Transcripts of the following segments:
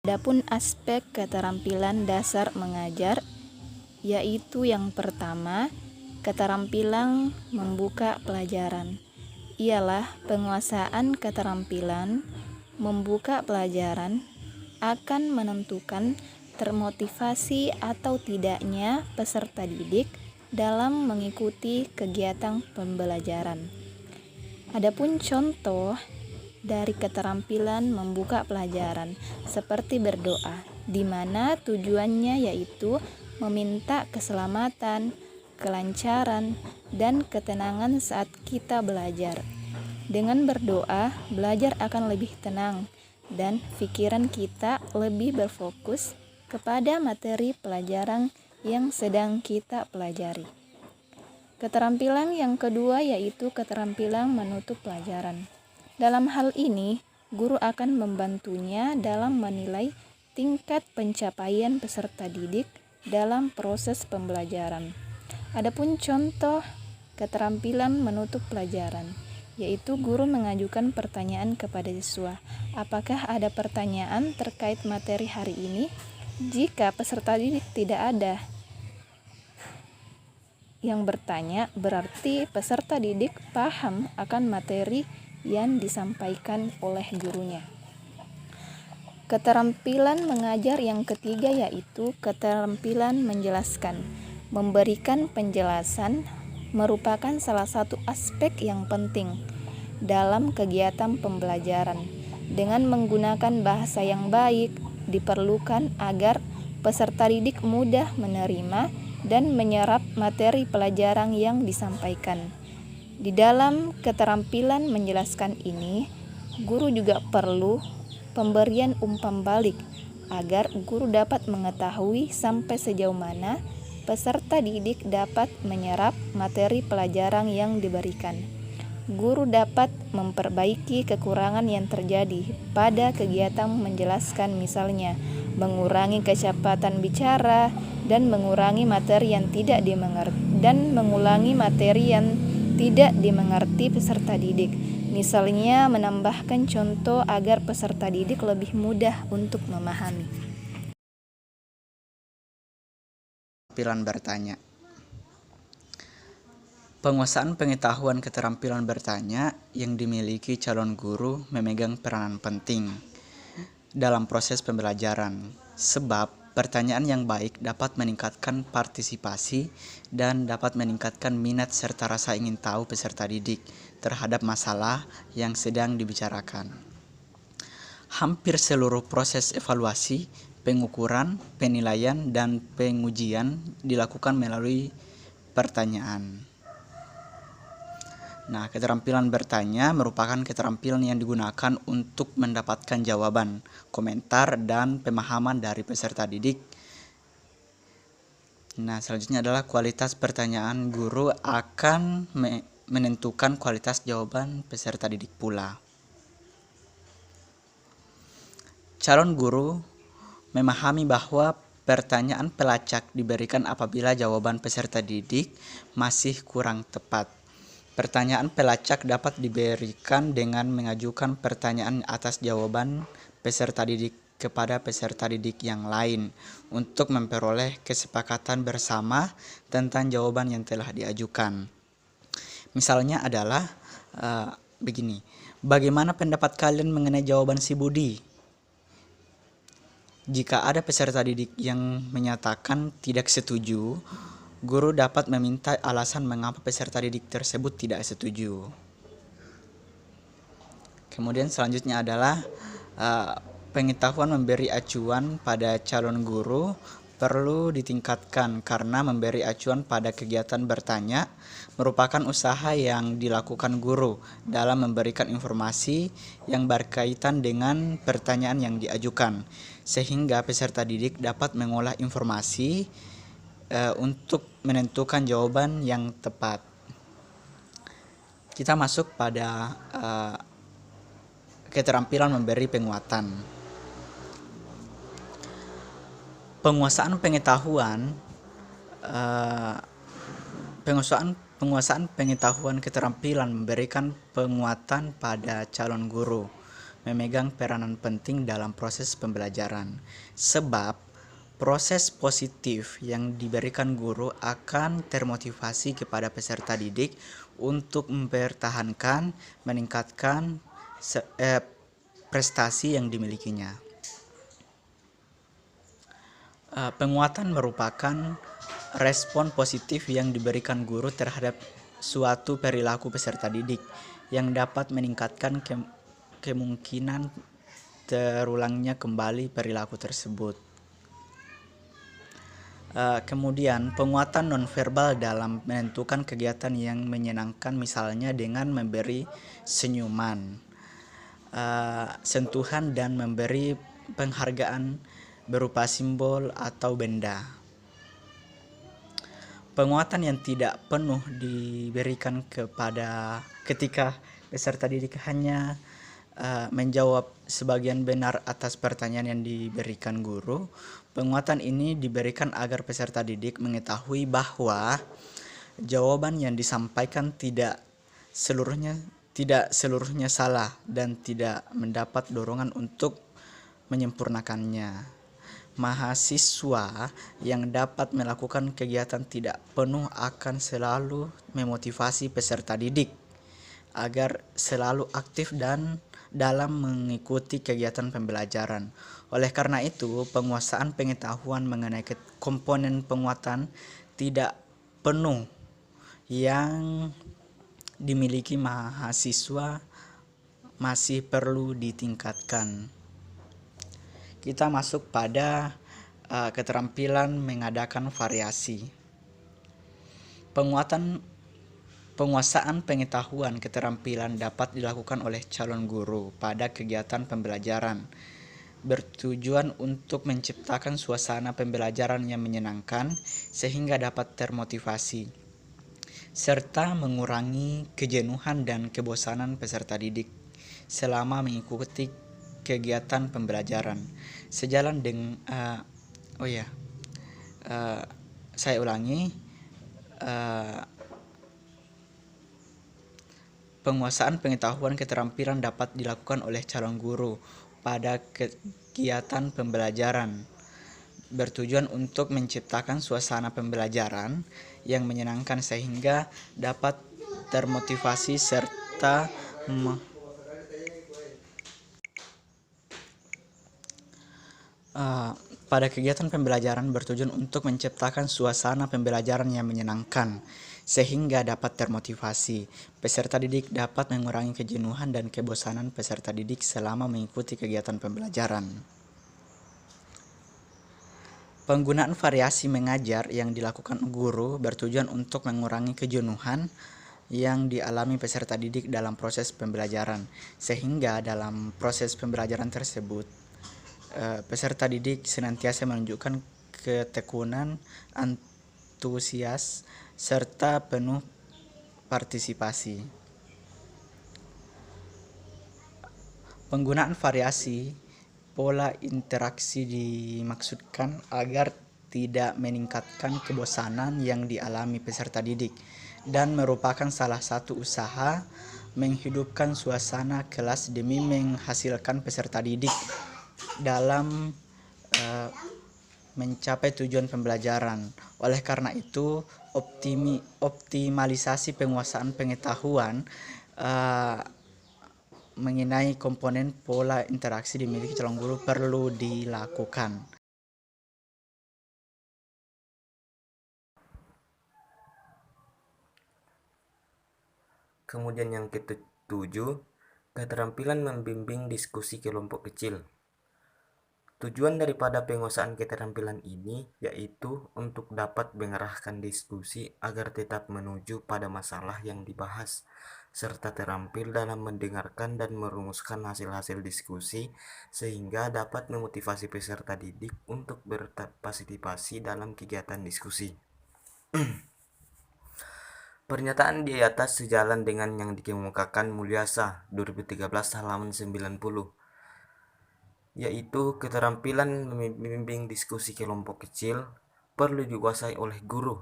Adapun aspek keterampilan dasar mengajar, yaitu yang pertama, keterampilan membuka pelajaran. Ialah penguasaan keterampilan membuka pelajaran akan menentukan termotivasi atau tidaknya peserta didik dalam mengikuti kegiatan pembelajaran. Adapun contoh dari keterampilan membuka pelajaran seperti berdoa, di mana tujuannya yaitu meminta keselamatan, kelancaran, dan ketenangan saat kita belajar. Dengan berdoa, belajar akan lebih tenang dan pikiran kita lebih berfokus kepada materi pelajaran yang sedang kita pelajari. Keterampilan yang kedua yaitu keterampilan menutup pelajaran. Dalam hal ini, guru akan membantunya dalam menilai tingkat pencapaian peserta didik dalam proses pembelajaran. Adapun contoh keterampilan menutup pelajaran, yaitu guru mengajukan pertanyaan kepada siswa. Apakah ada pertanyaan terkait materi hari ini? Jika peserta didik tidak ada yang bertanya, berarti peserta didik paham akan materi yang disampaikan oleh gurunya. Keterampilan mengajar yang ketiga yaitu keterampilan menjelaskan. Memberikan penjelasan merupakan salah satu aspek yang penting dalam kegiatan pembelajaran. Dengan menggunakan bahasa yang baik, diperlukan agar peserta didik mudah menerima dan menyerap materi pelajaran yang disampaikan. Di dalam keterampilan menjelaskan ini, guru juga perlu pemberian umpan balik agar guru dapat mengetahui sampai sejauh mana peserta didik dapat menyerap materi pelajaran yang diberikan. Guru dapat memperbaiki kekurangan yang terjadi pada kegiatan menjelaskan, misalnya mengurangi kecepatan bicara dan mengurangi materi yang tidak dimengerti peserta didik. Misalnya menambahkan contoh agar peserta didik lebih mudah untuk memahami. Keterampilan bertanya. Penguasaan pengetahuan keterampilan bertanya yang dimiliki calon guru memegang peranan penting dalam proses pembelajaran, sebab pertanyaan yang baik dapat meningkatkan partisipasi dan dapat meningkatkan minat serta rasa ingin tahu peserta didik terhadap masalah yang sedang dibicarakan. Hampir seluruh proses evaluasi, pengukuran, penilaian, dan pengujian dilakukan melalui pertanyaan. Nah, keterampilan bertanya merupakan keterampilan yang digunakan untuk mendapatkan jawaban, komentar, dan pemahaman dari peserta didik. Nah, selanjutnya adalah kualitas pertanyaan guru akan menentukan kualitas jawaban peserta didik pula. Calon guru memahami bahwa pertanyaan pelacak diberikan apabila jawaban peserta didik masih kurang tepat. Pertanyaan pelacak dapat diberikan dengan mengajukan pertanyaan atas jawaban peserta didik kepada peserta didik yang lain untuk memperoleh kesepakatan bersama tentang jawaban yang telah diajukan. Misalnya adalah begini, bagaimana pendapat kalian mengenai jawaban si Budi? Jika ada peserta didik yang menyatakan tidak setuju, guru dapat meminta alasan mengapa peserta didik tersebut tidak setuju. Kemudian selanjutnya adalah pengetahuan memberi acuan pada calon guru perlu ditingkatkan karena memberi acuan pada kegiatan bertanya merupakan usaha yang dilakukan guru dalam memberikan informasi yang berkaitan dengan pertanyaan yang diajukan, sehingga peserta didik dapat mengolah informasi untuk menentukan jawaban yang tepat. Kita masuk pada keterampilan memberi penguatan. Penguasaan pengetahuan penguasaan pengetahuan keterampilan memberikan penguatan pada calon guru, memegang peranan penting dalam proses pembelajaran. Sebab proses positif yang diberikan guru akan termotivasi kepada peserta didik untuk mempertahankan, meningkatkan prestasi yang dimilikinya. Penguatan merupakan respon positif yang diberikan guru terhadap suatu perilaku peserta didik yang dapat meningkatkan kemungkinan terulangnya kembali perilaku tersebut. Kemudian penguatan nonverbal dalam menentukan kegiatan yang menyenangkan, misalnya dengan memberi senyuman, sentuhan, dan memberi penghargaan berupa simbol atau benda. Penguatan yang tidak penuh diberikan ketika peserta didik hanya menjawab sebagian benar atas pertanyaan yang diberikan guru. Penguatan ini diberikan agar peserta didik mengetahui bahwa jawaban yang disampaikan tidak seluruhnya salah dan tidak mendapat dorongan untuk menyempurnakannya. Mahasiswa yang dapat melakukan kegiatan tidak penuh akan selalu memotivasi peserta didik agar selalu aktif dan dalam mengikuti kegiatan pembelajaran. Oleh karena itu, penguasaan pengetahuan mengenai komponen penguatan tidak penuh yang dimiliki mahasiswa masih perlu ditingkatkan. Kita masuk pada keterampilan mengadakan variasi. Penguasaan pengetahuan keterampilan dapat dilakukan oleh calon guru pada kegiatan pembelajaran, bertujuan untuk menciptakan suasana pembelajaran yang menyenangkan sehingga dapat termotivasi, serta mengurangi kejenuhan dan kebosanan peserta didik selama mengikuti kegiatan pembelajaran. Sejalan dengan saya ulangi, penguasaan pengetahuan keterampilan dapat dilakukan oleh calon guru pada kegiatan pembelajaran, bertujuan untuk menciptakan suasana pembelajaran yang menyenangkan sehingga dapat termotivasi serta pada kegiatan pembelajaran bertujuan untuk menciptakan suasana pembelajaran yang menyenangkan sehingga dapat termotivasi. Peserta didik dapat mengurangi kejenuhan dan kebosanan peserta didik selama mengikuti kegiatan pembelajaran. Penggunaan variasi mengajar yang dilakukan guru bertujuan untuk mengurangi kejenuhan yang dialami peserta didik dalam proses pembelajaran, sehingga dalam proses pembelajaran tersebut peserta didik senantiasa menunjukkan ketekunan, antusias, serta penuh partisipasi. Penggunaan variasi pola interaksi dimaksudkan agar tidak meningkatkan kebosanan yang dialami peserta didik dan merupakan salah satu usaha menghidupkan suasana kelas demi menghasilkan peserta didik dalam mencapai tujuan pembelajaran. Oleh karena itu, optimalisasi penguasaan pengetahuan mengenai komponen pola interaksi dimiliki calon guru perlu dilakukan. Kemudian yang ketujuh, keterampilan membimbing diskusi kelompok kecil. Tujuan daripada penguasaan keterampilan ini yaitu untuk dapat mengarahkan diskusi agar tetap menuju pada masalah yang dibahas, serta terampil dalam mendengarkan dan merumuskan hasil-hasil diskusi sehingga dapat memotivasi peserta didik untuk berpartisipasi dalam kegiatan diskusi. Pernyataan di atas sejalan dengan yang dikemukakan Mulyasa 2013 halaman 90, yaitu keterampilan membimbing diskusi kelompok kecil perlu dikuasai oleh guru,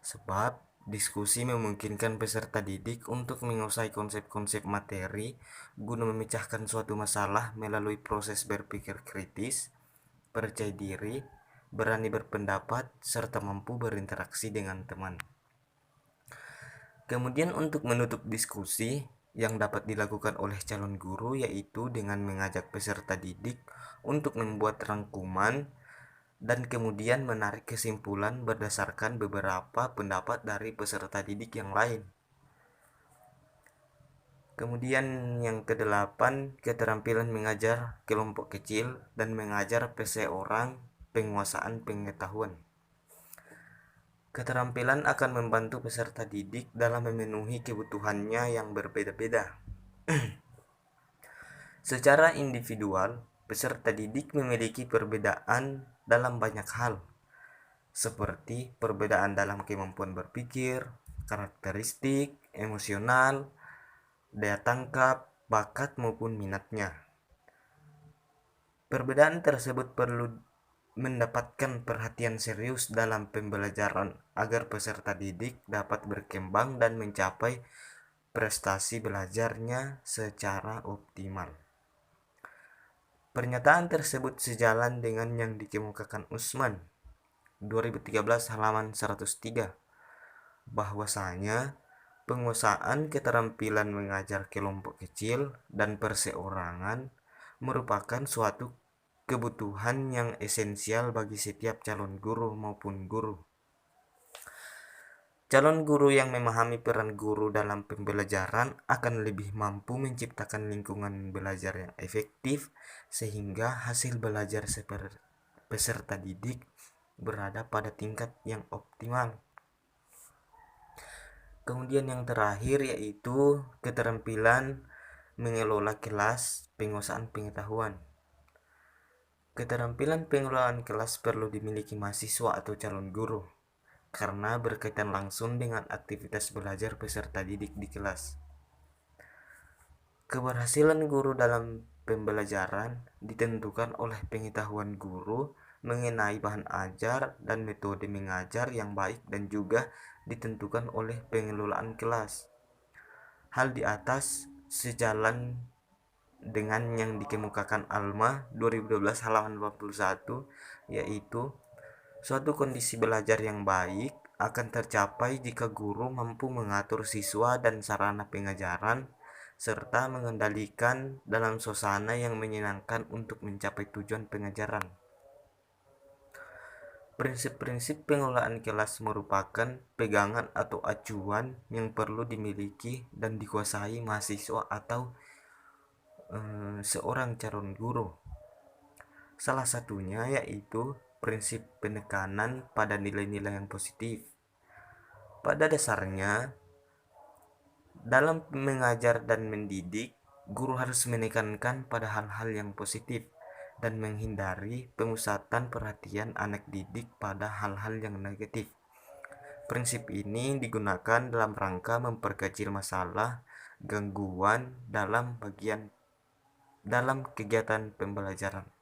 sebab Diskusi memungkinkan peserta didik untuk menguasai konsep-konsep materi guna memecahkan suatu masalah melalui proses berpikir kritis, percaya diri, berani berpendapat, serta mampu berinteraksi dengan teman. Kemudian untuk menutup diskusi yang dapat dilakukan oleh calon guru yaitu dengan mengajak peserta didik untuk membuat rangkuman dan kemudian menarik kesimpulan berdasarkan beberapa pendapat dari peserta didik yang lain. Kemudian yang kedelapan, keterampilan mengajar kelompok kecil dan mengajar seseorang penguasaan pengetahuan. Keterampilan akan membantu peserta didik dalam memenuhi kebutuhannya yang berbeda-beda. Secara individual, peserta didik memiliki perbedaan dalam banyak hal, seperti perbedaan dalam kemampuan berpikir, karakteristik, emosional, daya tangkap, bakat maupun minatnya. Perbedaan tersebut perlu mendapatkan perhatian serius dalam pembelajaran agar peserta didik dapat berkembang dan mencapai prestasi belajarnya secara optimal. Pernyataan tersebut sejalan dengan yang dikemukakan Usman 2013 halaman 103 bahwasanya penguasaan keterampilan mengajar kelompok kecil dan perseorangan merupakan suatu kebutuhan yang esensial bagi setiap calon guru maupun guru. Calon guru yang memahami peran guru dalam pembelajaran akan lebih mampu menciptakan lingkungan belajar yang efektif sehingga hasil belajar peserta didik berada pada tingkat yang optimal. Kemudian yang terakhir yaitu keterampilan mengelola kelas, penguasaan pengetahuan. Keterampilan pengelolaan kelas perlu dimiliki mahasiswa atau calon guru karena berkaitan langsung dengan aktivitas belajar peserta didik di kelas. Keberhasilan guru dalam pembelajaran ditentukan oleh pengetahuan guru mengenai bahan ajar dan metode mengajar yang baik dan juga ditentukan oleh pengelolaan kelas. Hal di atas sejalan dengan yang dikemukakan Alma 2012 halaman 41 yaitu suatu kondisi belajar yang baik akan tercapai jika guru mampu mengatur siswa dan sarana pengajaran serta mengendalikan dalam suasana yang menyenangkan untuk mencapai tujuan pengajaran. Prinsip-prinsip pengelolaan kelas merupakan pegangan atau acuan yang perlu dimiliki dan dikuasai mahasiswa atau seorang calon guru. Salah satunya yaitu prinsip penekanan pada nilai-nilai yang positif. Pada dasarnya, dalam mengajar dan mendidik, guru harus menekankan pada hal-hal yang positif dan menghindari pemusatan perhatian anak didik pada hal-hal yang negatif. Prinsip ini digunakan dalam rangka memperkecil masalah gangguan dalam kegiatan pembelajaran.